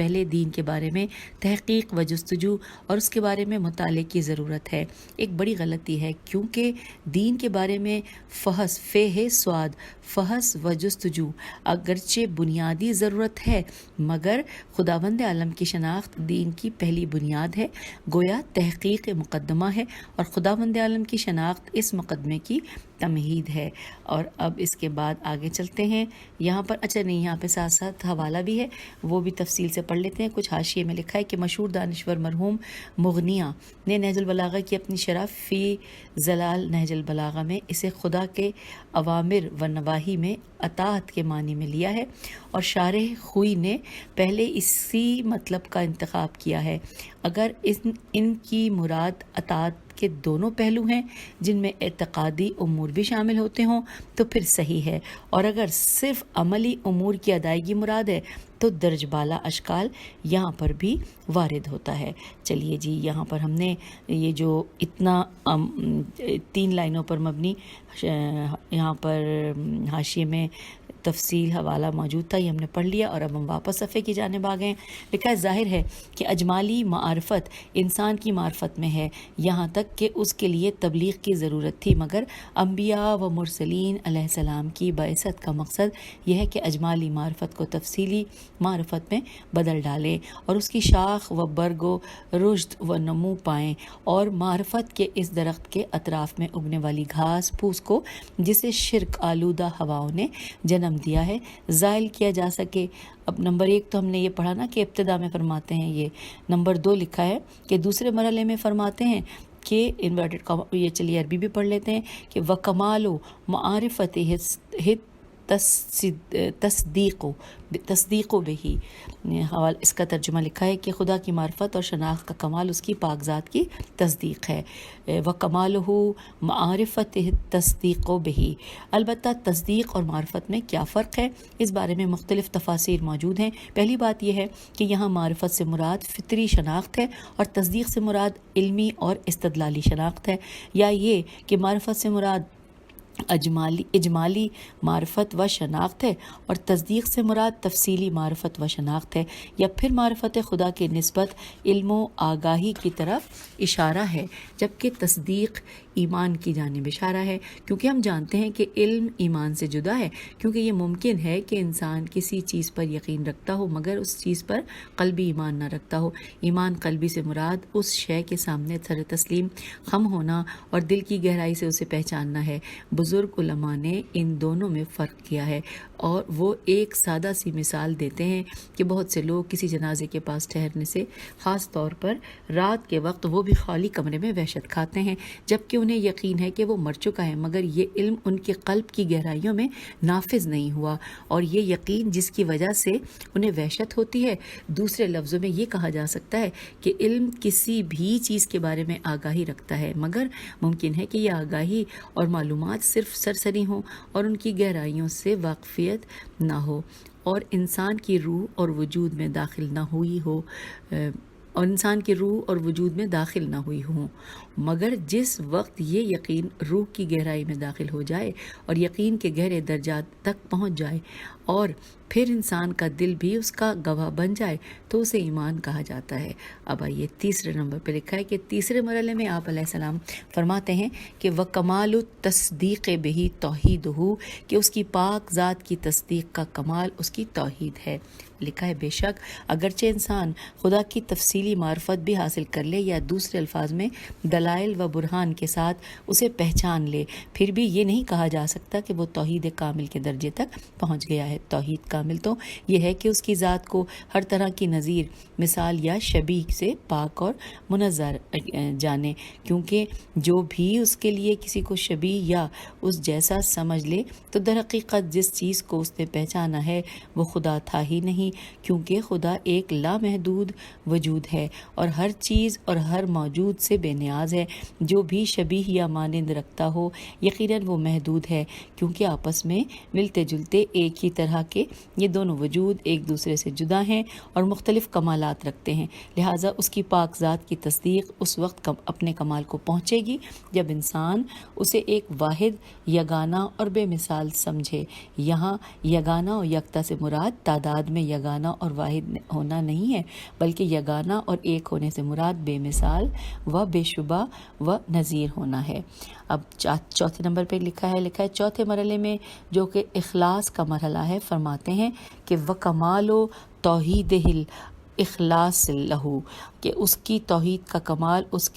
پہلے دین کے بارے میں تحقیق و جستجو اور اس کے بارے میں مطالعے کی ضرورت ہے۔ ایک بڑی غلطی ہے، کیونکہ دین کے بارے میں فحص و جستجو اگرچہ بنیادی ضرورت ہے، مگر خداوند عالم کی شناخت دین کی پہلی بنیاد ہے، گویا تحقیق مقدمہ ہے، اور خداوند عالم کی شناخت اس مقدمے کی تمہید ہے۔ اور اب اس کے بعد آگے چلتے ہیں۔ یہاں پر یہاں پہ ساتھ ساتھ حوالہ بھی ہے، وہ بھی تفصیل سے پڑھ لیتے ہیں۔ کچھ حاشیے میں لکھا ہے کہ مشہور دانشور مرحوم مغنیہ نے نہج البلاغہ کی اپنی شرح فی ظلال نہج البلاغہ میں اسے خدا کے اوامر و نواہی میں اطاعت کے معنی میں لیا ہے، اور شارح خوئی نے پہلے اسی مطلب کا انتخاب کیا ہے۔ اگر ان کی مراد اطاعت کے دونوں پہلو ہیں جن میں اعتقادی امور بھی شامل ہوتے ہوں تو پھر صحیح ہے، اور اگر صرف عملی امور کی ادائیگی مراد ہے تو درج بالا اشکال یہاں پر بھی وارد ہوتا ہے۔ چلیے جی، یہاں پر ہم نے یہ جو اتنا 3 لائنوں پر مبنی یہاں پر حاشیے میں تفصیل حوالہ موجود تھا، یہ ہم نے پڑھ لیا، اور اب ہم واپس صفحے کی جانب آ گئے۔ لکھا ہے ظاہر ہے کہ اجمالی معرفت انسان کی معرفت میں ہے، یہاں تک کہ اس کے لیے تبلیغ کی ضرورت تھی، مگر انبیاء و مرسلین علیہ السلام کی بعثت کا مقصد یہ ہے کہ اجمالی معرفت کو تفصیلی معرفت میں بدل ڈالیں اور اس کی شاخ و برگ و رشد و نمو پائیں، اور معرفت کے اس درخت کے اطراف میں اگنے والی گھاس پھوس کو جسے شرک آلودہ ہواؤں نے جنم دیا ہے زائل کیا جا سکے۔ اب نمبر 1 تو ہم نے یہ پڑھا نا کہ ابتدا میں فرماتے ہیں یہ، نمبر 2 لکھا ہے کہ دوسرے مرحلے میں فرماتے ہیں کہ انورٹڈ کاما، یہ چلیے عربی بھی پڑھ لیتے ہیں کہ وکمال و معرفت تصدیق بہی، اس کا ترجمہ لکھا ہے کہ خدا کی معرفت اور شناخت کا کمال اس کی پاک ذات کی تصدیق ہے۔ وکمالہ معرفت تصدیق بہی، البتہ تصدیق اور معرفت میں کیا فرق ہے، اس بارے میں مختلف تفاسیر موجود ہیں۔ پہلی بات یہ ہے کہ یہاں معرفت سے مراد فطری شناخت ہے اور تصدیق سے مراد علمی اور استدلالی شناخت ہے، یا یہ کہ معرفت سے مراد اجمالی معرفت و شناخت ہے اور تصدیق سے مراد تفصیلی معرفت و شناخت ہے، یا پھر معرفت خدا کے نسبت علم و آگاہی کی طرف اشارہ ہے، جبکہ تصدیق ایمان کی جانب اشارہ ہے، کیونکہ ہم جانتے ہیں کہ علم ایمان سے جدا ہے، کیونکہ یہ ممکن ہے کہ انسان کسی چیز پر یقین رکھتا ہو مگر اس چیز پر قلبی ایمان نہ رکھتا ہو۔ ایمان قلبی سے مراد اس شے کے سامنے سر تسلیم خم ہونا اور دل کی گہرائی سے اسے پہچاننا ہے۔ بزرگ علماء نے ان دونوں میں فرق کیا ہے، اور وہ ایک سادہ سی مثال دیتے ہیں کہ بہت سے لوگ کسی جنازے کے پاس ٹھہرنے سے، خاص طور پر رات کے وقت، وہ بھی خالی کمرے میں وحشت کھاتے ہیں، جبکہ انہیں یقین ہے کہ وہ مر چکا ہے، مگر یہ علم ان کے قلب کی گہرائیوں میں نافذ نہیں ہوا، اور یہ یقین جس کی وجہ سے انہیں وحشت ہوتی ہے۔ دوسرے لفظوں میں یہ کہا جا سکتا ہے کہ علم کسی بھی چیز کے بارے میں آگاہی رکھتا ہے، مگر ممکن ہے کہ یہ آگاہی اور معلومات صرف سرسری ہوں اور ان کی گہرائیوں سے واقفیت نہ ہو، اور انسان کی روح اور وجود میں داخل نہ ہوئی ہوں، مگر جس وقت یہ یقین روح کی گہرائی میں داخل ہو جائے اور یقین کے گہرے درجات تک پہنچ جائے، اور پھر انسان کا دل بھی اس کا گواہ بن جائے، تو اسے ایمان کہا جاتا ہے۔ اب آئیے تیسرے نمبر پہ لکھا ہے کہ تیسرے مرحلے میں آپ علیہ السلام فرماتے ہیں کہ وَكَمَالُ التصدیق بہی توحیدہ، کہ اس کی پاک ذات کی تصدیق کا کمال اس کی توحید ہے۔ لکھا ہے بے شک اگرچہ انسان خدا کی تفصیلی معرفت بھی حاصل کر لے یا دوسرے الفاظ میں دلائل و برہان کے ساتھ اسے پہچان لے، پھر بھی یہ نہیں کہا جا سکتا کہ وہ توحید کامل کے درجے تک پہنچ گیا ہے۔ توحید کامل تو یہ ہے کہ اس کی ذات کو ہر طرح کی نظیر، مثال یا شبیہ سے پاک اور منزہ جانے، کیونکہ جو بھی اس کے لیے کسی کو شبیہ یا اس جیسا سمجھ لے تو در حقیقت جس چیز کو اس نے پہچانا ہے وہ خدا تھا ہی نہیں، کیونکہ خدا ایک لامحدود وجود ہے اور ہر چیز اور ہر موجود سے بے نیاز ہے۔ جو بھی شبیہ یا مانند رکھتا ہو یقیناً وہ محدود ہے، کیونکہ آپس میں ملتے جلتے ایک ہی طرح طرح کہ یہ دونوں وجود ایک دوسرے سے جدا ہیں اور مختلف کمالات رکھتے ہیں، لہٰذا اس کی پاک ذات کی تصدیق اس وقت اپنے کمال کو پہنچے گی جب انسان اسے ایک واحد، یگانہ اور بے مثال سمجھے۔ یہاں یگانہ اور یکتا سے مراد تعداد میں یگانہ اور واحد ہونا نہیں ہے، بلکہ یگانہ اور ایک ہونے سے مراد بے مثال و بے شبہ و نظیر ہونا ہے۔ اب چوتھے نمبر پہ لکھا ہے چوتھے مرحلے میں جو کہ اخلاص کا مرحلہ ہے، فرماتے ہیں کہ وَکَمَالُ تَوْحِیدِہِ اخلاص لہو، کہ اس کی توحید کا کمال اس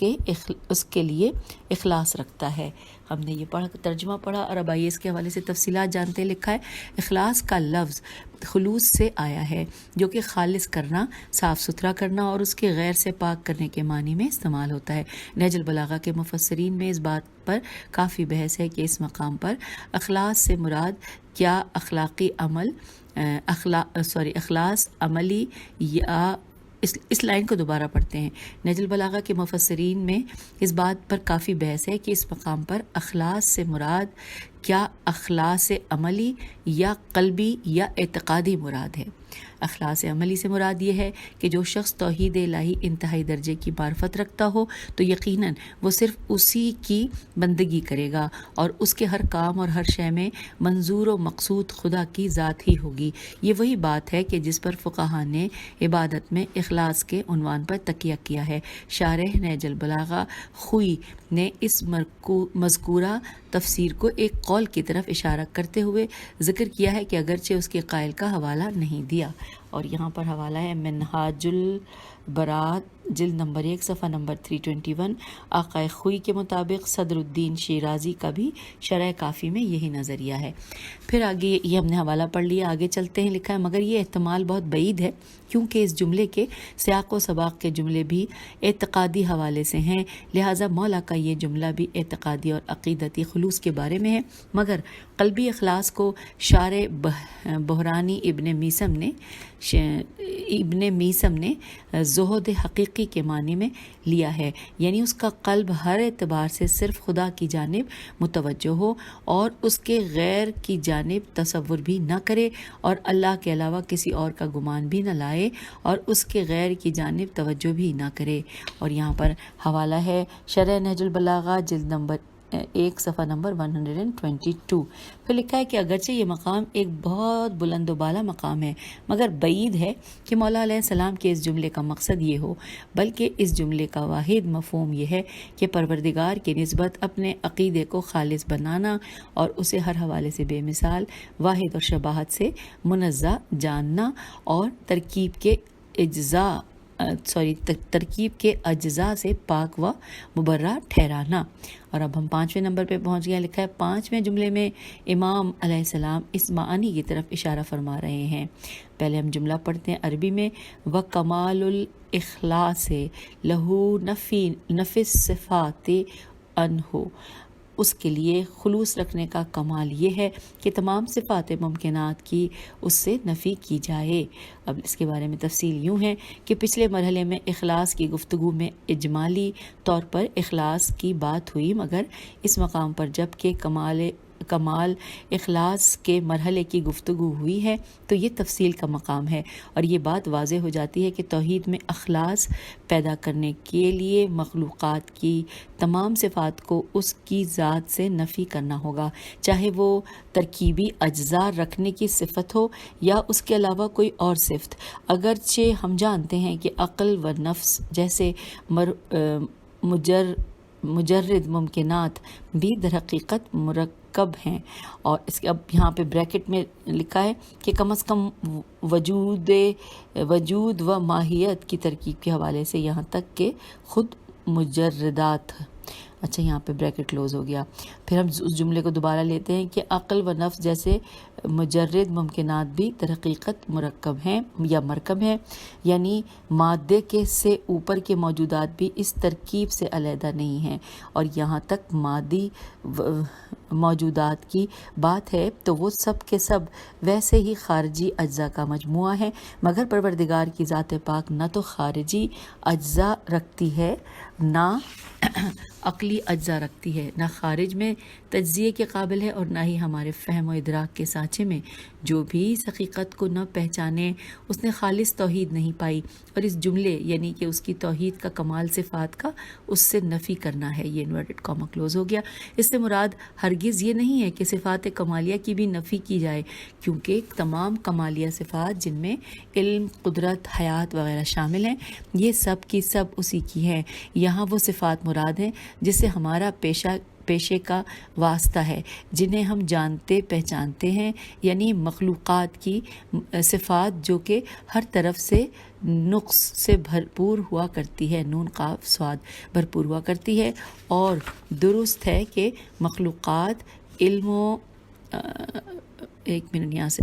کے لیے اخلاص رکھتا ہے۔ ہم نے یہ ترجمہ پڑھا اور اب آئیے اس کے حوالے سے تفصیلات جانتے ہیں۔ لکھا ہے اخلاص کا لفظ خلوص سے آیا ہے، جو کہ خالص کرنا، صاف ستھرا کرنا اور اس کے غیر سے پاک کرنے کے معنی میں استعمال ہوتا ہے۔ نہج البلاغہ کے مفسرین میں اس بات پر کافی بحث ہے کہ اس مقام پر اخلاص سے مراد کیا اخلاقی عمل اخلاص عملی یا اس لائن کو دوبارہ پڑھتے ہیں۔ نہج البلاغہ کے مفسرین میں اس بات پر کافی بحث ہے کہ اس مقام پر اخلاص سے مراد کیا اخلاص عملی یا قلبی یا اعتقادی مراد ہے۔ اخلاص عملی سے مراد یہ ہے کہ جو شخص توحید الہی انتہائی درجے کی معرفت رکھتا ہو تو یقیناً وہ صرف اسی کی بندگی کرے گا اور اس کے ہر کام اور ہر شے میں منظور و مقصود خدا کی ذات ہی ہوگی۔ یہ وہی بات ہے کہ جس پر فقہاء نے عبادت میں اخلاص کے عنوان پر تکیہ کیا ہے۔ شارح نہج البلاغہ خوئی نے اس مذکورہ تفسیر کو ایک قول کی طرف اشارہ کرتے ہوئے ذکر کیا ہے کہ اگرچہ اس کے قائل کا حوالہ نہیں دیا، اور یہاں پر حوالہ ہے منہاج البراءت جلد نمبر 1 صفحہ نمبر 321۔ آقا خوئی کے مطابق صدر الدین شیرازی کا بھی شرح کافی میں یہی نظریہ ہے۔ پھر آگے یہ ہم نے حوالہ پڑھ لیا، آگے چلتے ہیں۔ لکھا ہے مگر یہ احتمال بہت بعید ہے کیونکہ اس جملے کے سیاق و سباق کے جملے بھی اعتقادی حوالے سے ہیں، لہٰذا مولا کا یہ جملہ بھی اعتقادی اور عقیدتی خلوص کے بارے میں ہے، مگر قلبی اخلاص کو شارح بحرانی ابن میسم نے زہد حقیقی کے معنی میں لیا ہے، یعنی اس کا قلب ہر اعتبار سے صرف خدا کی جانب متوجہ ہو اور اس کے غیر کی جانب تصور بھی نہ کرے اور اللہ کے علاوہ کسی اور کا گمان بھی نہ لائے اور اس کے غیر کی جانب توجہ بھی نہ کرے۔ اور یہاں پر حوالہ ہے شرح نہج البلاغہ جلد نمبر 1 صفحہ نمبر 122۔ پھر لکھا ہے کہ اگرچہ یہ مقام ایک بہت بلند و بالا مقام ہے، مگر بعید ہے کہ مولا علیہ السلام کے اس جملے کا مقصد یہ ہو، بلکہ اس جملے کا واحد مفہوم یہ ہے کہ پروردگار کی نسبت اپنے عقیدے کو خالص بنانا اور اسے ہر حوالے سے بے مثال، واحد اور شباہت سے منزہ جاننا اور ترکیب کے اجزاء سے پاک و مبرہ ٹھہرانا۔ اور اب ہم 5ویں نمبر پہ پہنچ گئے۔ لکھا ہے 5ویں جملے میں امام علیہ السلام اس معانی کی طرف اشارہ فرما رہے ہیں۔ پہلے ہم جملہ پڑھتے ہیں عربی میں، وَکَمَالُ الْإِخْلَاصِ لَهُ نَفِي الصِّفَاتِ عَنْهُ، اس کے لیے خلوص رکھنے کا کمال یہ ہے کہ تمام صفات ممکنات کی اس سے نفی کی جائے۔ اب اس کے بارے میں تفصیل یوں ہے کہ پچھلے مرحلے میں اخلاص کی گفتگو میں اجمالی طور پر اخلاص کی بات ہوئی، مگر اس مقام پر جب کہ کمال اخلاص کے مرحلے کی گفتگو ہوئی ہے تو یہ تفصیل کا مقام ہے، اور یہ بات واضح ہو جاتی ہے کہ توحید میں اخلاص پیدا کرنے کے لیے مخلوقات کی تمام صفات کو اس کی ذات سے نفی کرنا ہوگا، چاہے وہ ترکیبی اجزاء رکھنے کی صفت ہو یا اس کے علاوہ کوئی اور صفت۔ اگرچہ ہم جانتے ہیں کہ عقل و نفس جیسے مجرد ممکنات بھی در حقیقت مرکب ہیں، اور اس کے اب یہاں پہ بریکٹ میں لکھا ہے کہ کم از کم وجود و ماہیت کی ترکیب کے حوالے سے یہاں تک کہ خود مجردات۔ اچھا، یہاں پہ بریکٹ کلوز ہو گیا۔ پھر ہم اس جملے کو دوبارہ لیتے ہیں کہ عقل و نفس جیسے مجرد ممکنات بھی در حقیقت مرکب ہیں یا مرکب ہیں، یعنی مادے کے سے اوپر کے موجودات بھی اس ترکیب سے علیحدہ نہیں ہیں، اور یہاں تک مادی موجودات کی بات ہے تو وہ سب کے سب ویسے ہی خارجی اجزاء کا مجموعہ ہے، مگر پروردگار کی ذات پاک نہ تو خارجی اجزاء رکھتی ہے نہ عقلی اجزا رکھتی ہے، نہ خارج میں تجزیے کے قابل ہے اور نہ ہی ہمارے فہم و ادراک کے سانچے میں۔ جو بھی اس حقیقت کو نہ پہچانے اس نے خالص توحید نہیں پائی، اور اس جملے یعنی کہ اس کی توحید کا کمال صفات کا اس سے نفی کرنا ہے۔ یہ انورٹڈ کاما کلوز ہو گیا۔ اس سے مراد ہرگز یہ نہیں ہے کہ صفات کمالیہ کی بھی نفی کی جائے، کیونکہ تمام کمالیہ صفات جن میں علم، قدرت، حیات وغیرہ شامل ہیں، یہ سب کی سب اسی کی ہیں۔ یہاں وہ صفات مراد ہیں جس سے ہمارا پیشے کا واسطہ ہے، جنہیں ہم جانتے پہچانتے ہیں، یعنی مخلوقات کی صفات جو کہ ہر طرف سے نقص سے بھرپور ہوا کرتی ہے، نون قاف صاد بھرپور ہوا کرتی ہے، اور درست ہے کہ مخلوقات علم و ایک منٹ یہاں سے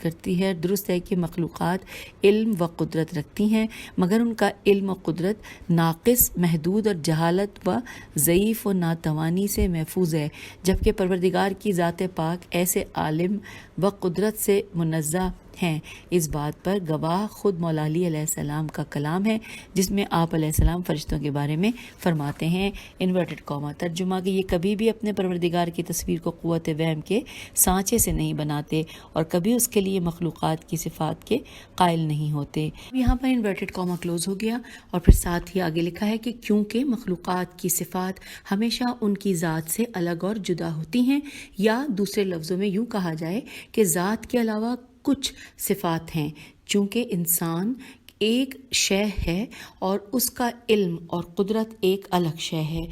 کرتی ہے، درست ہے کہ مخلوقات علم و قدرت رکھتی ہیں، مگر ان کا علم و قدرت ناقص، محدود اور جہالت و ضعیف و ناتوانی سے محفوظ ہے، جبکہ پروردگار کی ذات پاک ایسے عالم و قدرت سے منزہ ہیں۔ اس بات پر گواہ خود مولا علی علیہ السلام کا کلام ہے، جس میں آپ علیہ السلام فرشتوں کے بارے میں فرماتے ہیں، انورٹڈ کاما ترجمہ، کہ یہ کبھی بھی اپنے پروردگار کی تصویر کو قوت وہم کے سانچے سے نہیں بناتے اور کبھی اس کے لیے مخلوقات کی صفات کے قائل نہیں ہوتے۔ یہاں پر انورٹڈ کاما کلوز ہو گیا، اور پھر ساتھ ہی آگے لکھا ہے کہ کیونکہ مخلوقات کی صفات ہمیشہ ان کی ذات سے الگ اور جدا ہوتی ہیں، یا دوسرے لفظوں میں یوں کہا جائے کہ ذات کے علاوہ کچھ صفات ہیں، چونکہ انسان ایک شے ہے اور اس کا علم اور قدرت ایک الگ شے ہے،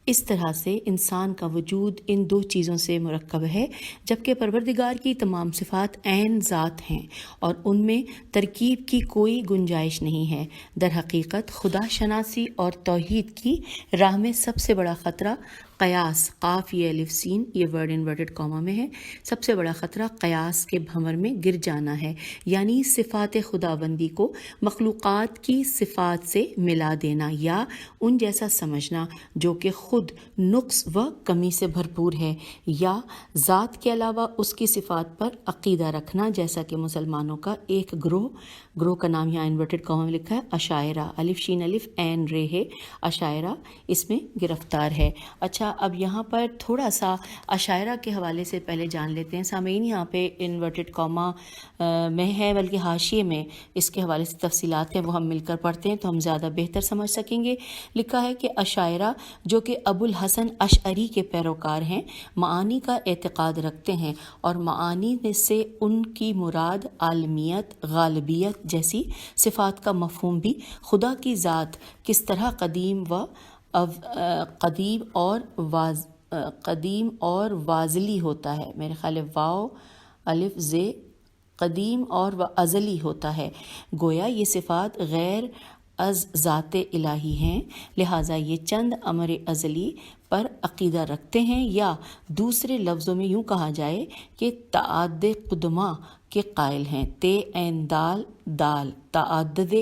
اس طرح سے انسان کا وجود ان دو چیزوں سے مرکب ہے، جبکہ پروردگار کی تمام صفات عین ذات ہیں اور ان میں ترکیب کی کوئی گنجائش نہیں ہے۔ در حقیقت خدا شناسی اور توحید کی راہ میں سب سے بڑا خطرہ قیاس، قاف یہ الف سین، یہ ورڈ انورٹڈ کاما میں ہے، سب سے بڑا خطرہ قیاس کے بھنور میں گر جانا ہے، یعنی صفات خداوندی کو مخلوقات کی صفات سے ملا دینا یا ان جیسا سمجھنا جو کہ خود نقص و کمی سے بھرپور ہے، یا ذات کے علاوہ اس کی صفات پر عقیدہ رکھنا، جیسا کہ مسلمانوں کا ایک گروہ کا نام یہاں انورٹڈ کاما میں لکھا ہے، اشاعرہ، الف شین الف عین رے ہے، اشاعرہ اس میں گرفتار ہے۔ اچھا، اب یہاں پر تھوڑا سا اشاعرہ کے حوالے سے پہلے جان لیتے ہیں۔ سامعین، یہاں پہ انورٹڈ کاما میں ہے، بلکہ حاشیے میں اس کے حوالے سے تفصیلات ہیں، وہ ہم مل کر پڑھتے ہیں تو ہم زیادہ بہتر سمجھ سکیں گے۔ لکھا ہے کہ اشاعرہ جو کہ ابو الحسن اشعری کے پیروکار ہیں، معانی کا اعتقاد رکھتے ہیں، اور معانی سے ان کی مراد عالمیت، غالبیت جیسی صفات کا مفہوم بھی خدا کی ذات کس طرح قدیم اور واضلی ہوتا ہے، میرے خیال ہے واو الف زے، قدیم اور ازلی ہوتا ہے، گویا یہ صفات غیر از ذات الہی ہیں، لہٰذا یہ چند امر ازلی پر عقیدہ رکھتے ہیں، یا دوسرے لفظوں میں یوں کہا جائے کہ تعدد قدمہ کے قائل ہیں۔ تے عین دال دال، تعدد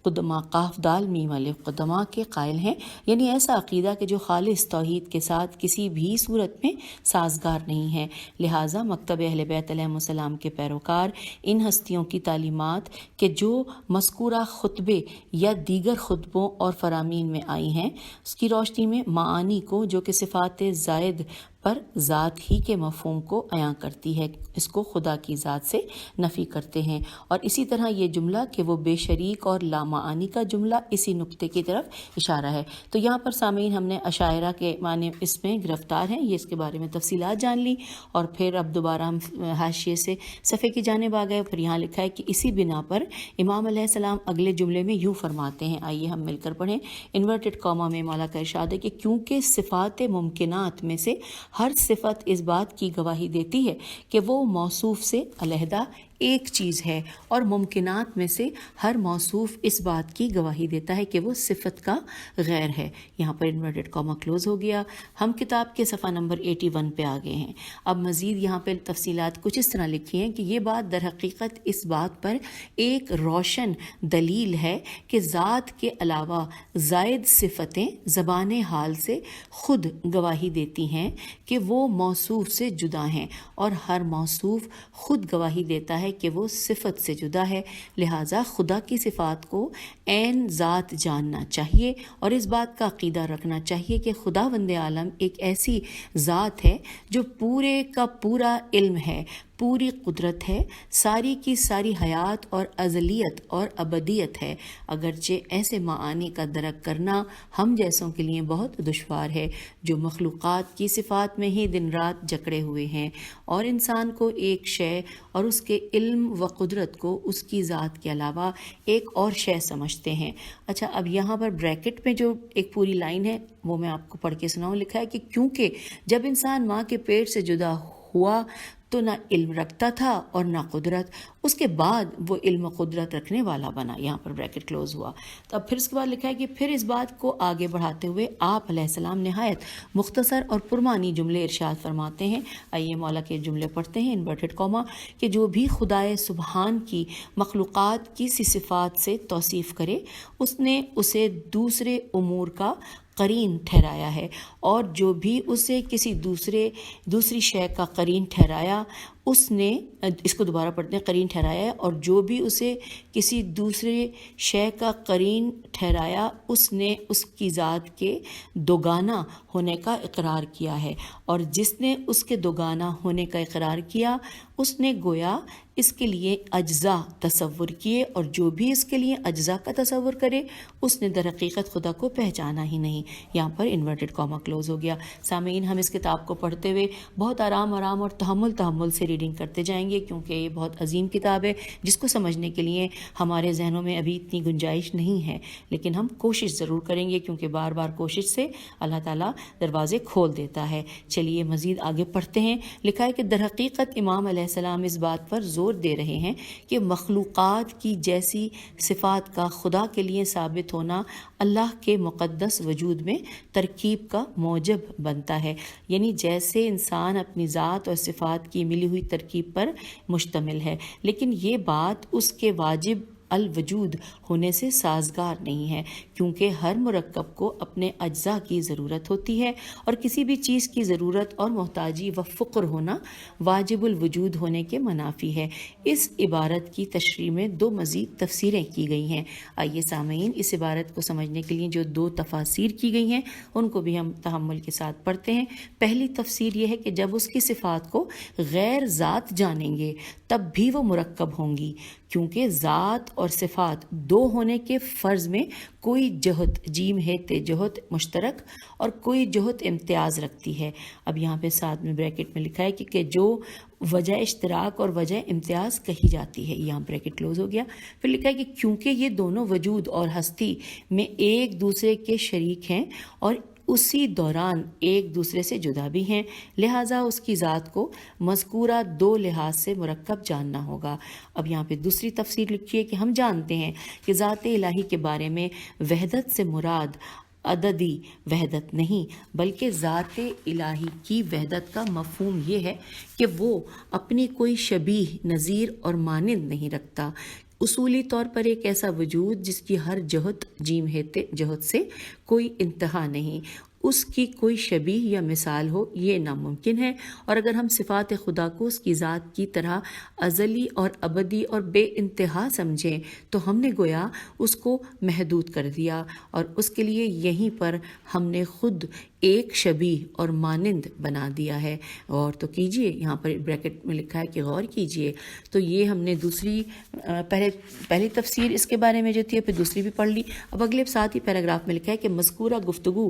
قدمہ قاف دال میم الف، قدمہ کے قائل ہیں، یعنی ایسا عقیدہ کہ جو خالص توحید کے ساتھ کسی بھی صورت میں سازگار نہیں ہے۔ لہٰذا مکتب اہل بیت علیہم السلام کے پیروکار ان ہستیوں کی تعلیمات کہ جو مذکورہ خطبے یا دیگر خطبوں اور فرامین میں آئی ہیں، اس کی روشنی میں معانی کو جو کہ صفات زائد پر ذات ہی کے مفہوم کو عیاں کرتی ہے، اس کو خدا کی ذات سے نفی کرتے ہیں، اور اسی طرح یہ جملہ کہ وہ بے شریک اور لامعانی کا جملہ اسی نقطے کی طرف اشارہ ہے۔ تو یہاں پر سامعین ہم نے اشاعرہ کے معنی اس میں گرفتار ہیں، یہ اس کے بارے میں تفصیلات جان لی، اور پھر اب دوبارہ ہم حاشیے سے صفحے کی جانب آ گئے۔ پھر یہاں لکھا ہے کہ اسی بنا پر امام علیہ السلام اگلے جملے میں یوں فرماتے ہیں، آئیے ہم مل کر پڑھیں۔ انورٹڈ کاما میں مولا کا ارشاد ہے کہ کیونکہ صفات ممکنات میں سے ہر صفت اس بات کی گواہی دیتی ہے کہ وہ موصوف سے علیحدہ ایک چیز ہے، اور ممکنات میں سے ہر موصوف اس بات کی گواہی دیتا ہے کہ وہ صفت کا غیر ہے۔ یہاں پر انورٹڈ کاما کلوز ہو گیا۔ ہم کتاب کے صفحہ نمبر 81 پہ آگے ہیں۔ اب مزید یہاں پہ تفصیلات کچھ اس طرح لکھی ہیں کہ یہ بات در حقیقت اس بات پر ایک روشن دلیل ہے کہ ذات کے علاوہ زائد صفتیں زبان حال سے خود گواہی دیتی ہیں کہ وہ موصوف سے جدا ہیں، اور ہر موصوف خود گواہی دیتا ہے ہے کہ وہ صفت سے جدا ہے، لہٰذا خدا کی صفات کو عین ذات جاننا چاہیے اور اس بات کا عقیدہ رکھنا چاہیے کہ خداوند عالم ایک ایسی ذات ہے جو پورے کا پورا علم ہے، پوری قدرت ہے، ساری کی ساری حیات اور ازلیت اور ابدیت ہے، اگرچہ ایسے معانی کا درک کرنا ہم جیسوں کے لیے بہت دشوار ہے جو مخلوقات کی صفات میں ہی دن رات جکڑے ہوئے ہیں اور انسان کو ایک شے اور اس کے علم و قدرت کو اس کی ذات کے علاوہ ایک اور شے سمجھتے ہیں۔ اچھا، اب یہاں پر بریکٹ میں جو ایک پوری لائن ہے وہ میں آپ کو پڑھ کے سناؤں، لکھا ہے کہ کیونکہ جب انسان ماں کے پیٹ سے جدا ہوا تو نہ علم رکھتا تھا اور نہ قدرت، اس کے بعد وہ علم و قدرت رکھنے والا بنا، یہاں پر بریکٹ کلوز ہوا۔ تو اب پھر اس کے بعد لکھا ہے کہ پھر اس بات کو آگے بڑھاتے ہوئے آپ علیہ السلام نہایت مختصر اور پرمعنی جملے ارشاد فرماتے ہیں۔ آئیے مولا کے جملے پڑھتے ہیں، انورٹڈ کاما، کہ جو بھی خدائے سبحان کی مخلوقات کی سی صفات سے توصیف کرے اس نے اسے دوسرے امور کا قرین ٹھہرایا ہے، اور جو بھی اسے کسی دوسری شے کا قرین ٹھہرایا اس نے، اس کو دوبارہ پڑھتے ہیں، قرین ٹھہرایا ہے، اور جو بھی اسے کسی دوسرے شے کا قرین ٹھہرایا اس نے اس کی ذات کے دوگانہ ہونے کا اقرار کیا ہے، اور جس نے اس کے دوگانہ ہونے کا اقرار کیا اس نے گویا اس کے لیے اجزا تصور کیے، اور جو بھی اس کے لیے اجزا کا تصور کرے اس نے در حقیقت خدا کو پہچانا ہی نہیں۔ یہاں پر انورٹڈ کاما کلوز ہو گیا۔ سامعین، ہم اس کتاب کو پڑھتے ہوئے بہت آرام اور تحمل سے ریڈنگ کرتے جائیں گے، کیونکہ یہ بہت عظیم کتاب ہے جس کو سمجھنے کے لیے ہمارے ذہنوں میں ابھی اتنی گنجائش نہیں ہے، لیکن ہم کوشش ضرور کریں گے کیونکہ بار بار کوشش سے اللہ تعالیٰ دروازے کھول دیتا ہے۔ چلیے مزید آگے پڑھتے ہیں۔ لکھا ہے کہ در حقیقت امام علیہ السلام اس بات پر زور دے رہے ہیں کہ مخلوقات کی جیسی صفات کا خدا کے لیے ثابت ہونا اللہ کے مقدس وجود میں ترکیب کا موجب بنتا ہے، یعنی جیسے انسان اپنی ذات اور صفات کی ملی ہوئی ترکیب پر مشتمل ہے، لیکن یہ بات اس کے واجب الوجود ہونے سے سازگار نہیں ہے، کیونکہ ہر مرکب کو اپنے اجزاء کی ضرورت ہوتی ہے، اور کسی بھی چیز کی ضرورت اور محتاجی و فقر ہونا واجب الوجود ہونے کے منافی ہے۔ اس عبارت کی تشریح میں دو مزید تفسیریں کی گئی ہیں۔ آئیے سامعین، اس عبارت کو سمجھنے کے لیے جو دو تفاسیر کی گئی ہیں ان کو بھی ہم تحمل کے ساتھ پڑھتے ہیں۔ پہلی تفسیر یہ ہے کہ جب اس کی صفات کو غیر ذات جانیں گے تب بھی وہ مرکب ہوں گی، کیونکہ ذات اور صفات دو ہونے کے فرض میں کوئی جہت جیم ہے جہت مشترک اور کوئی جہت امتیاز رکھتی ہے۔ اب یہاں پہ ساتھ میں بریکٹ میں لکھا ہے کہ جو وجہ اشتراک اور وجہ امتیاز کہی جاتی ہے، یہاں بریکٹ کلوز ہو گیا۔ پھر لکھا ہے کہ کیونکہ یہ دونوں وجود اور ہستی میں ایک دوسرے کے شریک ہیں اور اسی دوران ایک دوسرے سے جدا بھی ہیں، لہٰذا اس کی ذات کو مذکورہ دو لحاظ سے مرکب جاننا ہوگا۔ اب یہاں پہ دوسری تفسیر لکھی ہے کہ ہم جانتے ہیں کہ ذات الہی کے بارے میں وحدت سے مراد عددی وحدت نہیں، بلکہ ذات الہی کی وحدت کا مفہوم یہ ہے کہ وہ اپنی کوئی شبیہ، نظیر اور مانند نہیں رکھتا، اصولی طور پر ایک ایسا وجود جس کی ہر جہت جیم ہے جہت سے کوئی انتہا نہیں، اس کی کوئی شبیہ یا مثال ہو یہ ناممکن ہے، اور اگر ہم صفات خدا کو اس کی ذات کی طرح ازلی اور ابدی اور بے انتہا سمجھیں تو ہم نے گویا اس کو محدود کر دیا، اور اس کے لیے یہیں پر ہم نے خود ایک شبیہ اور مانند بنا دیا ہے۔ غور تو کیجئے، یہاں پر بریکٹ میں لکھا ہے کہ غور کیجئے۔ تو یہ ہم نے دوسری پہلی تفسیر اس کے بارے میں جو تھی پھر دوسری بھی پڑھ لی۔ اب اگلے ساتھ ہی پیراگراف میں لکھا ہے کہ مذکورہ گفتگو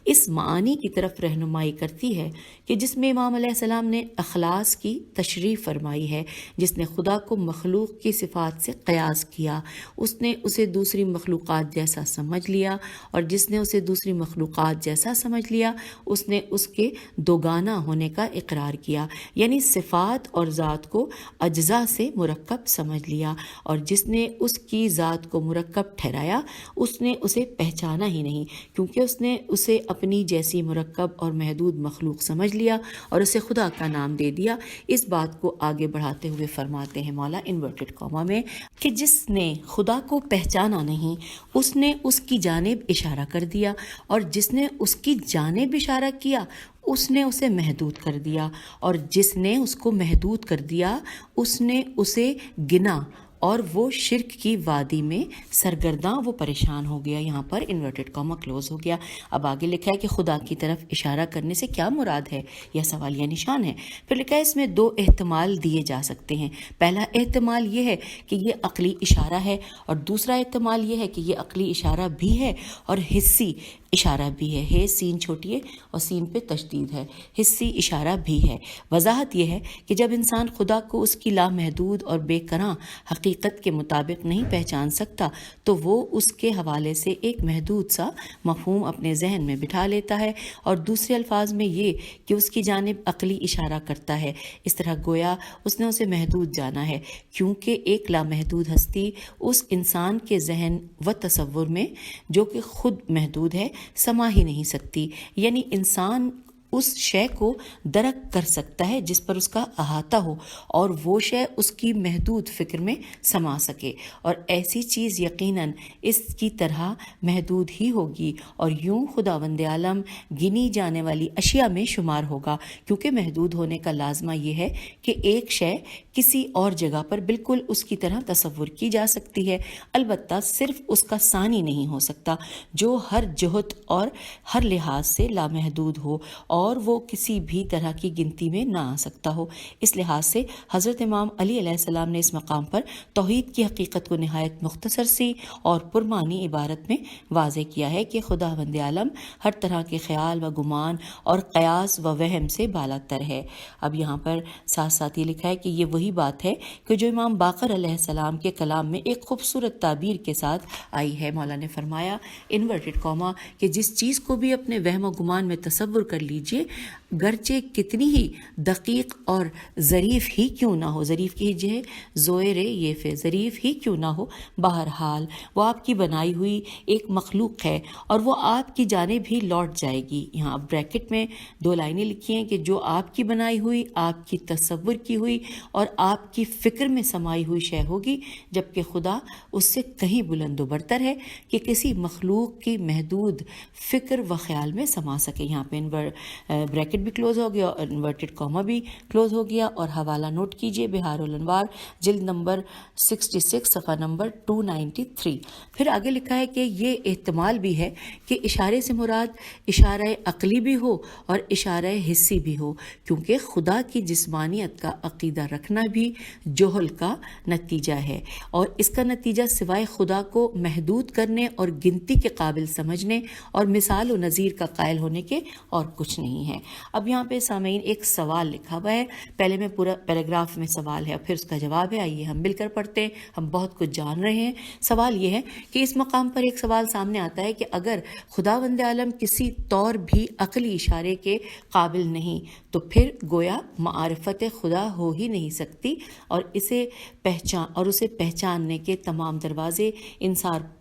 اس معنی کی طرف رہنمائی کرتی ہے کہ جس میں امام علیہ السلام نے اخلاص کی تشریح فرمائی ہے، جس نے خدا کو مخلوق کی صفات سے قیاس کیا، اس نے اسے دوسری مخلوقات جیسا سمجھ لیا، اور جس نے اسے دوسری مخلوقات جیسا سمجھ لیا اس نے اس کے دوگانہ ہونے کا اقرار کیا، یعنی صفات اور ذات کو اجزاء سے مرکب سمجھ لیا، اور جس نے اس کی ذات کو مرکب ٹھہرایا اس نے اسے پہچانا ہی نہیں، کیونکہ اس نے اسے اپنی جیسی مرکب اور محدود مخلوق سمجھ لیا اور اسے خدا کا نام دے دیا۔ اس بات کو آگے بڑھاتے ہوئے فرماتے ہیں مولا انورٹڈ کاما میں کہ جس نے خدا کو پہچانا نہیں اس نے اس کی جانب اشارہ کر دیا، اور جس نے اس کی جانب جانب اشارہ کیا اس نے اسے محدود کر دیا، اور جس نے اس کو محدود کر دیا اس نے اسے گنا، اور وہ شرک کی وادی میں سرگرداں، وہ پریشان ہو گیا۔ یہاں پر انورٹڈ کاما کلوز ہو گیا۔ اب آگے لکھا ہے کہ خدا کی طرف اشارہ کرنے سے کیا مراد ہے، یہ سوالیہ نشان ہے۔ پھر لکھا ہے اس میں دو احتمال دیے جا سکتے ہیں۔ پہلا احتمال یہ ہے کہ یہ عقلی اشارہ ہے، اور دوسرا احتمال یہ ہے کہ یہ عقلی اشارہ بھی ہے اور حسی اشارہ بھی ہے سین چھوٹی ہے اور سین پہ تشدید ہے، حسی اشارہ بھی ہے۔ وضاحت یہ ہے کہ جب انسان خدا کو اس کی لامحدود اور بے کران حقیقت کے مطابق نہیں پہچان سکتا تو وہ اس کے حوالے سے ایک محدود سا مفہوم اپنے ذہن میں بٹھا لیتا ہے، اور دوسرے الفاظ میں یہ کہ اس کی جانب عقلی اشارہ کرتا ہے۔ اس طرح گویا اس نے اسے محدود جانا ہے، کیونکہ ایک لامحدود ہستی اس انسان کے ذہن و تصور میں جو کہ خود محدود ہے سما ہی نہیں سکتی۔ یعنی انسان اس شے کو درک کر سکتا ہے جس پر اس کا احاطہ ہو، اور وہ شے اس کی محدود فکر میں سما سکے، اور ایسی چیز یقیناً اس کی طرح محدود ہی ہوگی، اور یوں خداوند عالم گنی جانے والی اشیاء میں شمار ہوگا، کیونکہ محدود ہونے کا لازمہ یہ ہے کہ ایک شے کسی اور جگہ پر بالکل اس کی طرح تصور کی جا سکتی ہے، البتہ صرف اس کا ثانی نہیں ہو سکتا، جو ہر جہت اور ہر لحاظ سے لامحدود ہو اور وہ کسی بھی طرح کی گنتی میں نہ آ سکتا ہو۔ اس لحاظ سے حضرت امام علی علیہ السلام نے اس مقام پر توحید کی حقیقت کو نہایت مختصر سی اور پرمعنی عبارت میں واضح کیا ہے کہ خداوند عالم ہر طرح کے خیال و گمان اور قیاس و وہم سے بالا تر ہے۔ اب یہاں پر ساتھ ساتھ یہ لکھا ہے کہ یہ وہی بات ہے کہ جو امام باقر علیہ السلام کے کلام میں ایک خوبصورت تعبیر کے ساتھ آئی ہے۔ مولا نے فرمایا انورٹڈ کاما کہ جس چیز کو بھی اپنے وہم و گمان میں تصور کر لیجئے، گرچہ کتنی ہی دقیق اور ظریف ہی کیوں نہ ہو، ظریف کی جہ زوئر یہ فے ظریف ہی کیوں نہ ہو، بہرحال وہ آپ کی بنائی ہوئی ایک مخلوق ہے اور وہ آپ کی جانب ہی لوٹ جائے گی۔ یہاں بریکٹ میں دو لائنیں لکھی ہیں کہ جو آپ کی بنائی ہوئی، آپ کی تصور کی ہوئی اور آپ کی فکر میں سمائی ہوئی شے ہوگی، جبکہ خدا اس سے کہیں بلند و برتر ہے کہ کسی مخلوق کی محدود فکر و خیال میں سما سکے۔ یہاں پہ بریکٹ بھی کلوز ہو گیا اور انورٹڈ کاما بھی کلوز ہو گیا، اور حوالہ نوٹ کیجئے بہار الانوار جلد نمبر 66 صفحہ نمبر 293۔ پھر آگے لکھا ہے کہ یہ احتمال بھی ہے کہ اشارے سے مراد اشارہ عقلی بھی ہو اور اشارہ حسی بھی ہو، کیونکہ خدا کی جسمانیت کا عقیدہ رکھنا بھی جہل کا نتیجہ ہے، اور اس کا نتیجہ سوائے خدا کو محدود کرنے اور گنتی کے قابل سمجھنے اور مثال و نظیر کا قائل ہونے کے اور کچھ نہیں ہے۔ اب یہاں پہ سامعین ایک سوال لکھا ہوا ہے، پہلے میں پورا پیراگراف میں سوال ہے، پھر اس کا جواب ہے، آئیے ہم مل کر پڑھتے ہیں، ہم بہت کچھ جان رہے ہیں۔ سوال یہ ہے کہ اس مقام پر ایک سوال سامنے آتا ہے کہ اگر خداوند عالم کسی طور بھی عقلی اشارے کے قابل نہیں تو پھر گویا معرفت خدا ہو ہی نہیں سکتی، اور اسے پہچاننے کے تمام دروازے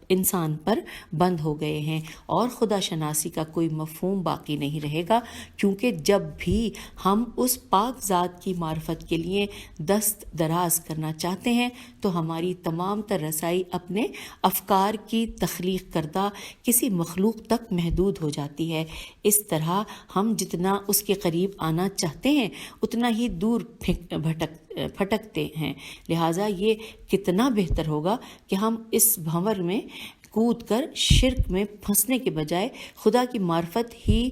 انسان پر بند ہو گئے ہیں، اور خدا شناسی کا کوئی مفہوم باقی نہیں رہے گا، کیونکہ جب بھی ہم اس پاک ذات کی معرفت کے لیے دست دراز کرنا چاہتے ہیں تو ہماری تمام تر رسائی اپنے افکار کی تخلیق کردہ کسی مخلوق تک محدود ہو جاتی ہے۔ اس طرح ہم جتنا اس کے قریب آنا چاہتے ہیں اتنا ہی دور پھٹکتے ہیں، لہٰذا یہ کتنا بہتر ہوگا کہ ہم اس بھنور میں کود کر شرک میں پھنسنے کے بجائے خدا کی معرفت ہی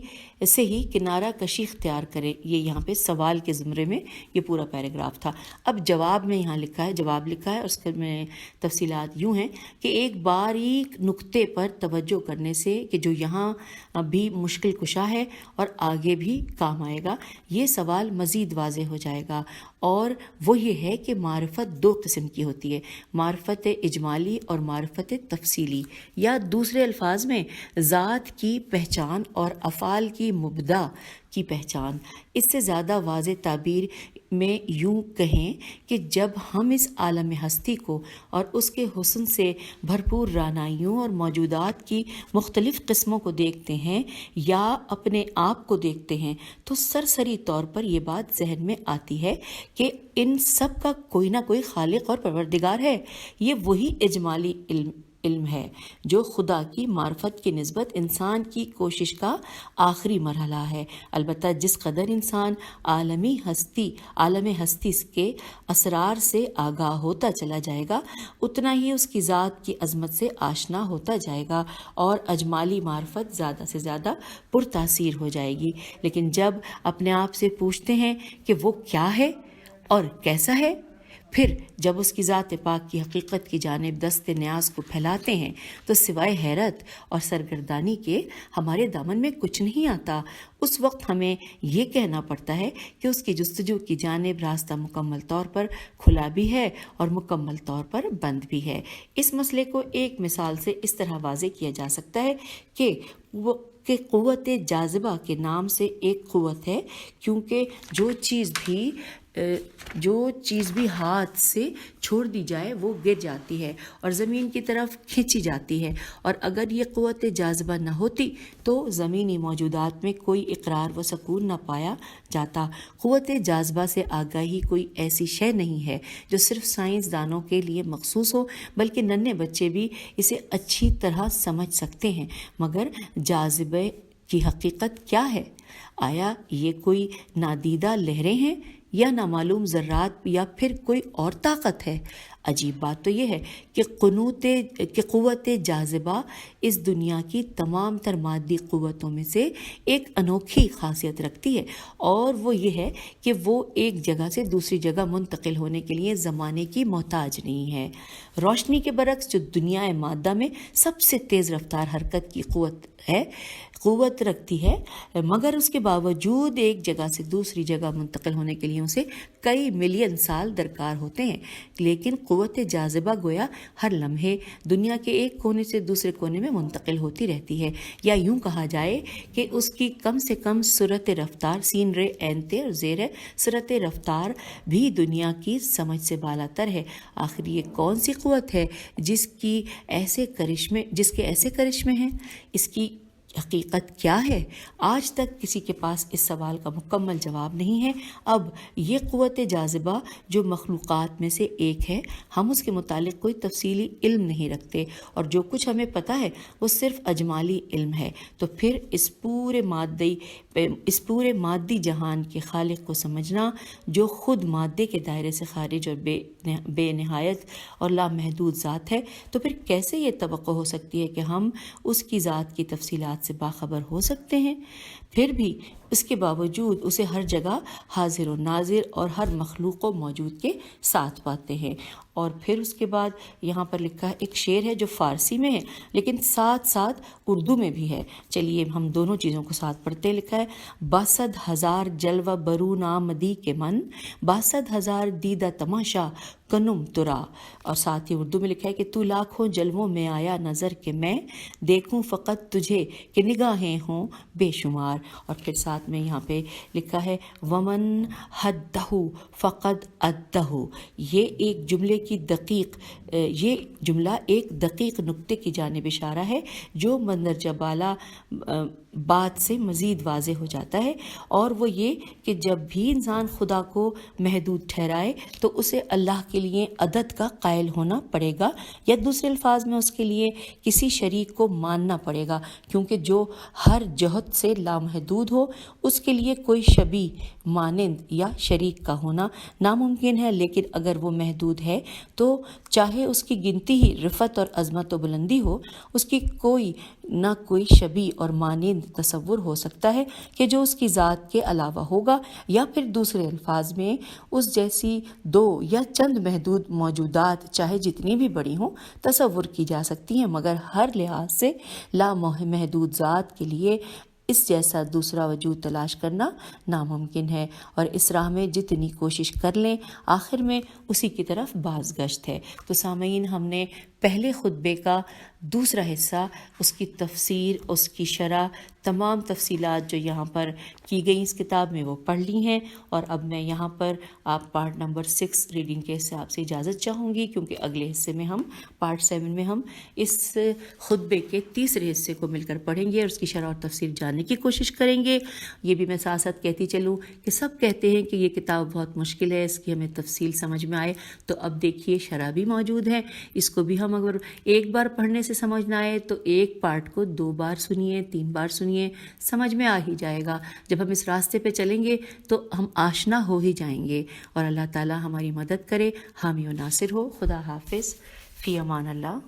سے ہی کنارہ کشی اختیار کرے۔ یہ یہاں پہ سوال کے زمرے میں یہ پورا پیراگراف تھا۔ اب جواب میں یہاں جواب لکھا ہے، اور اس کے میں تفصیلات یوں ہیں کہ ایک باریک نقطے پر توجہ کرنے سے کہ جو یہاں بھی مشکل کشا ہے اور آگے بھی کام آئے گا، یہ سوال مزید واضح ہو جائے گا، اور وہ یہ ہے کہ معرفت دو قسم کی ہوتی ہے، معرفت اجمالی اور معرفت تفصیلی، یا دوسرے الفاظ میں ذات کی پہچان اور افعال کی مبدا کی پہچان۔ اس سے زیادہ واضح تعبیر میں یوں کہیں کہ جب ہم اس عالم ہستی کو اور اس کے حسن سے بھرپور رعنائیوں اور موجودات کی مختلف قسموں کو دیکھتے ہیں یا اپنے آپ کو دیکھتے ہیں تو سرسری طور پر یہ بات ذہن میں آتی ہے کہ ان سب کا کوئی نہ کوئی خالق اور پروردگار ہے۔ یہ وہی اجمالی علم علم ہے جو خدا کی معرفت کی نسبت انسان کی کوشش کا آخری مرحلہ ہے۔ البتہ جس قدر انسان عالم ہستی کے اسرار سے آگاہ ہوتا چلا جائے گا اتنا ہی اس کی ذات کی عظمت سے آشنا ہوتا جائے گا اور اجمالی معرفت زیادہ سے زیادہ پرتاثیر ہو جائے گی۔ لیکن جب اپنے آپ سے پوچھتے ہیں کہ وہ کیا ہے اور کیسا ہے، پھر جب اس کی ذات پاک کی حقیقت کی جانب دست نیاز کو پھیلاتے ہیں تو سوائے حیرت اور سرگردانی کے ہمارے دامن میں کچھ نہیں آتا۔ اس وقت ہمیں یہ کہنا پڑتا ہے کہ اس کی جستجو کی جانب راستہ مکمل طور پر کھلا بھی ہے اور مکمل طور پر بند بھی ہے۔ اس مسئلے کو ایک مثال سے اس طرح واضح کیا جا سکتا ہے کہ قوت جاذبہ کے نام سے ایک قوت ہے، کیونکہ جو چیز بھی ہاتھ سے چھوڑ دی جائے وہ گر جاتی ہے اور زمین کی طرف کھینچی جاتی ہے، اور اگر یہ قوت جاذبہ نہ ہوتی تو زمینی موجودات میں کوئی اقرار و سکون نہ پایا جاتا۔ قوت جاذبہ سے آگاہی کوئی ایسی شے نہیں ہے جو صرف سائنسدانوں کے لیے مخصوص ہو، بلکہ ننھے بچے بھی اسے اچھی طرح سمجھ سکتے ہیں۔ مگر جاذبے کی حقیقت کیا ہے؟ آیا یہ کوئی نادیدہ لہریں ہیں یا نامعلوم ذرات یا پھر کوئی اور طاقت ہے؟ عجیب بات تو یہ ہے کہ قوت جاذبہ اس دنیا کی تمام تر مادی قوتوں میں سے ایک انوکھی خاصیت رکھتی ہے، اور وہ یہ ہے کہ وہ ایک جگہ سے دوسری جگہ منتقل ہونے کے لیے زمانے کی محتاج نہیں ہے۔ روشنی کے برعکس جو دنیا مادہ میں سب سے تیز رفتار حرکت کی قوت رکھتی ہے، مگر اس کے باوجود ایک جگہ سے دوسری جگہ منتقل ہونے کے لیے اسے کئی ملین سال درکار ہوتے ہیں۔ لیکن قوت جاذبہ گویا ہر لمحے دنیا کے ایک کونے سے دوسرے کونے میں منتقل ہوتی رہتی ہے، یا یوں کہا جائے کہ اس کی کم سے کم سرعت رفتار سین رے اینتے اور زیر سرعت رفتار بھی دنیا کی سمجھ سے بالا تر ہے۔ آخر یہ کون سی قوت ہے جس کے ایسے کرشمے ہیں؟ اس کی حقیقت کیا ہے؟ آج تک کسی کے پاس اس سوال کا مکمل جواب نہیں ہے۔ اب یہ قوت جاذبہ جو مخلوقات میں سے ایک ہے، ہم اس کے متعلق کوئی تفصیلی علم نہیں رکھتے، اور جو کچھ ہمیں پتہ ہے وہ صرف اجمالی علم ہے۔ تو پھر اس پورے مادی جہان کے خالق کو سمجھنا، جو خود مادے کے دائرے سے خارج اور بے نہایت اور لامحدود ذات ہے، تو پھر کیسے یہ توقع ہو سکتی ہے کہ ہم اس کی ذات کی تفصیلات سے باخبر ہو سکتے ہیں؟ پھر بھی اس کے باوجود اسے ہر جگہ حاضر و ناظر اور ہر مخلوق و موجود کے ساتھ پاتے ہیں۔ اور پھر اس کے بعد یہاں پر لکھا ہے ایک شعر ہے جو فارسی میں ہے لیکن ساتھ ساتھ اردو میں بھی ہے۔ چلیے ہم دونوں چیزوں کو ساتھ پڑھتے ہیں۔ لکھا ہے 62,000 جلوہ برون آمدی کے من، 62,000 دیدہ تماشا کنم ترا، اور ساتھ ہی اردو میں لکھا ہے کہ تو لاکھوں جلووں میں آیا نظر کے میں دیکھوں فقط تجھے کہ نگاہیں ہوں بے شمار۔ اور پھر ساتھ میں یہاں پہ لکھا ہے ومن حدہ فقد ادہ۔ یہ جملہ ایک دقیق نکتے کی جانب اشارہ ہے جو مندرجہ بالا بات سے مزید واضح ہو جاتا ہے، اور وہ یہ کہ جب بھی انسان خدا کو محدود ٹھہرائے تو اسے اللہ کے لیے عدد کا قائل ہونا پڑے گا، یا دوسرے الفاظ میں اس کے لیے کسی شریک کو ماننا پڑے گا، کیونکہ جو ہر جہت سے لامحدود ہو اس کے لیے کوئی شبیہ، مانند یا شریک کا ہونا ناممکن ہے۔ لیکن اگر وہ محدود ہے تو چاہے اس کی گنتی ہی رفعت اور عظمت و بلندی ہو، اس کی کوئی نہ کوئی شبیہ اور مانند تصور ہو سکتا ہے کہ جو اس کی ذات کے علاوہ ہوگا، یا پھر دوسرے الفاظ میں اس جیسی دو یا چند محدود موجودات چاہے جتنی بھی بڑی ہوں تصور کی جا سکتی ہیں، مگر ہر لحاظ سے لامحدود ذات کے لیے اس جیسا دوسرا وجود تلاش کرنا ناممکن ہے، اور اس راہ میں جتنی کوشش کر لیں آخر میں اسی کی طرف باز گشت ہے۔ تو سامعین، ہم نے پہلے خطبے کا دوسرا حصہ، اس کی تفسیر، اس کی شرح، تمام تفصیلات جو یہاں پر کی گئی اس کتاب میں وہ پڑھ لی ہیں، اور اب میں یہاں پر آپ پارٹ نمبر 6 ریڈنگ کے حساب سے اجازت چاہوں گی، کیونکہ اگلے حصے میں ہم پارٹ 7 میں ہم اس خطبے کے تیسرے حصے کو مل کر پڑھیں گے اور اس کی شرح اور تفسیر جاننے کی کوشش کریں گے۔ یہ بھی میں ساتھ ساتھ کہتی چلوں کہ سب کہتے ہیں کہ یہ کتاب بہت مشکل ہے، اس کی ہمیں تفصیل سمجھ میں آئے، تو اب دیکھیے شرح بھی موجود ہے، اس کو بھی ہم ہم اگر ایک بار پڑھنے سے سمجھ نہ آئے تو ایک پارٹ کو 2 بار سنیے، 3 بار سنیے، سمجھ میں آ ہی جائے گا. جب ہم اس راستے پہ چلیں گے تو ہم آشنا ہو ہی جائیں گے. اور اللہ تعالیٰ ہماری مدد کرے، حامی و ناصر ہو. خدا حافظ، فی امان اللہ.